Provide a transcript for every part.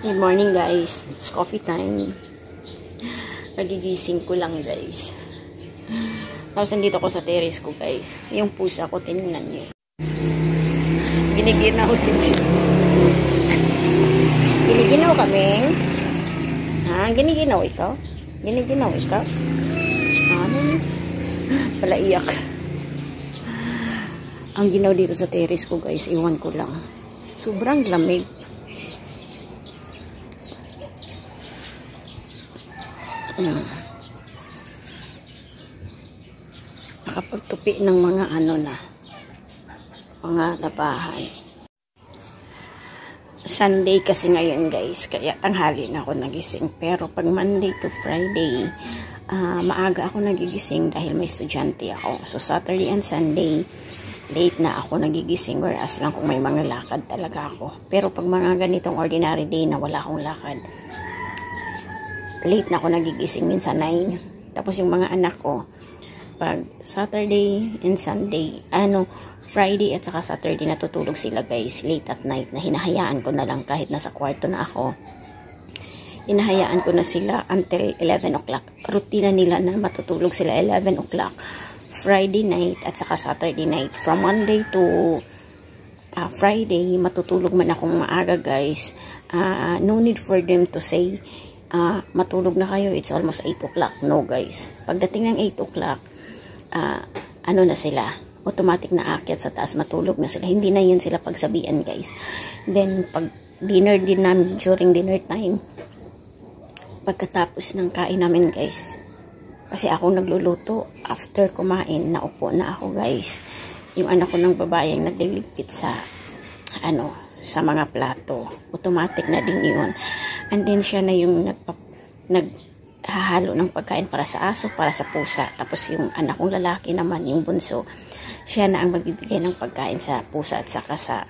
Good morning guys, it's coffee time. Nagigising ko lang guys. Tapos nandito ko sa terrace ko guys. Yung pusa ko, tinignan nyo. Giniginaw din siya. Giniginaw kami. Ha? Giniginaw ikaw? Giniginaw ikaw? Ano? Pala iyak. Ang ginaw dito sa terrace ko guys, iwan ko lang. Sobrang lamig. Nakapagtupi ng mga mga labahan. Sunday kasi ngayon guys, kaya tanghali na ako nagising. Pero pag Monday to Friday, maaga ako nagigising dahil may estudyante ako. So Saturday and Sunday, late na ako nagigising, whereas lang kung may mga lakad talaga ako. Pero pag mga ganitong ordinary day na wala akong lakad, late na ako nagigising, minsan 9. Tapos yung mga anak ko, pag Saturday and Sunday, Friday at saka Saturday natutulog sila guys, late at night, na hinahayaan ko na lang kahit nasa kwarto na ako. Hinahayaan ko na sila until 11 o'clock. Rutina nila na matutulog sila 11 o'clock. Friday night at saka Saturday night. From Monday to Friday, matutulog man akong maaga guys. No need for them to say, matulog na kayo, it's almost 8 o'clock. No guys, pagdating ng 8 o'clock, na sila, automatic na aakyat sa taas, matulog na sila, hindi na yun sila pagsabihan guys. Then pag dinner din namin, during dinner time, pagkatapos ng kain namin guys, kasi ako nagluluto, after kumain, naupo na ako guys. Yung anak ko ng babae ang nagliligpit sa sa mga plato, automatic na din yun. And then siya na yung naghahalo ng pagkain para sa aso, para sa pusa. Tapos yung anak kong lalaki naman, yung bunso, siya na ang magbibigay ng pagkain sa pusa at saka sa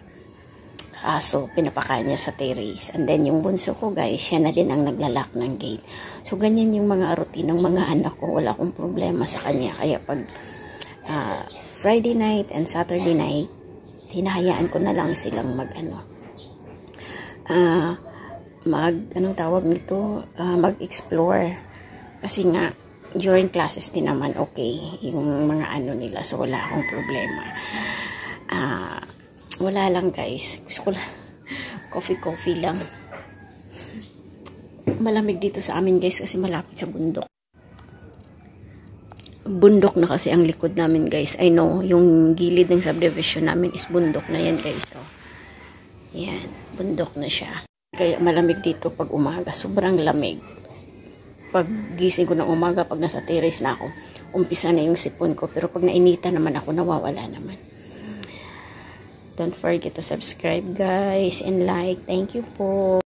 aso. Pinapakain niya sa terrace. And then yung bunso ko guys, siya na din ang naglalak ng gate. So ganyan yung mga routine ng mga anak ko. Wala akong problema sa kanya. Kaya pag Friday night and Saturday night, hinahayaan ko na lang silang mag-explore. Kasi nga, during classes din naman, okay, yung mga nila. So, wala akong problema. Wala lang guys. Gusto ko lang, coffee lang. Malamig dito sa amin guys kasi malapit sa bundok. Bundok na kasi ang likod namin guys. I know, yung gilid ng subdivision namin is bundok na yan guys. So, yan, bundok na siya. Kaya malamig dito pag umaga. Sobrang lamig. Pag gising ko ng umaga, pag nasa terrace na ako, umpisa na yung sipon ko. Pero pag nainita naman ako, nawawala naman. Don't forget to subscribe guys and like. Thank you po.